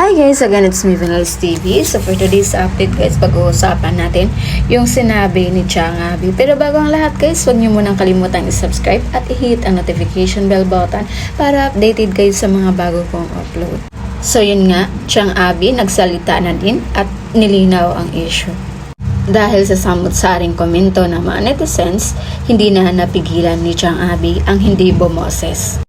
Hi guys, again it's me Vinals TV. So for today's update guys, pag-uusapan natin yung sinabi ni Chang Abi. Pero bago ang lahat guys, huwag niyo munang kalimutang i-subscribe at i-hit ang notification bell button para updated kayo sa mga bago kong upload. So yun nga, Chang Abi nagsalita na din at nilinaw ang issue. Dahil sa samut-saring komento ng mga netizens, hindi na napigilan ni Chang Abi ang hindi bumoses.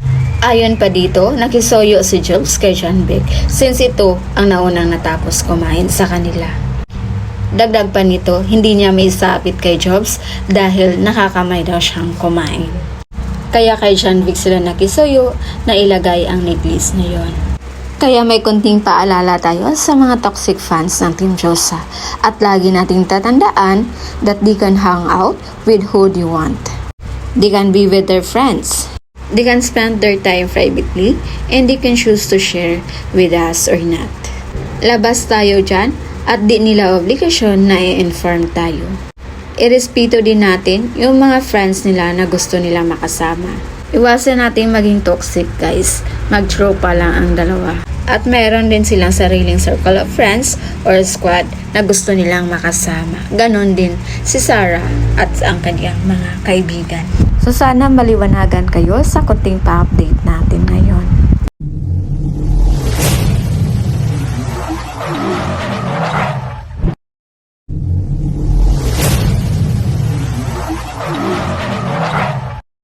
Ayon pa dito, nakisoyo si Jobs kay John Vic since ito ang naunang natapos kumain sa kanila. Dagdag pa nito, hindi niya may sapit kay Jobs dahil nakakamay daw siyang kumain. Kaya kay John Vic sila nakisoyo na ilagay ang necklace na yon. Kaya may konting paalala tayo sa mga toxic fans ng Team Josa at lagi nating tatandaan that they can hang out with who they want. They can be with their friends. They can spend their time privately and they can choose to share with us or not. Labas tayo dyan at di nila obligasyon na i-inform tayo. Irespeto din natin yung mga friends nila na gusto nila makasama. Iwasan natin maging toxic guys, mag-tropa lang ang dalawa. At meron din silang sariling circle of friends or squad na gusto nilang makasama. Ganon din si Sarah at ang kanyang mga kaibigan. So sana maliwanagan kayo sa kunting pa-update natin ngayon.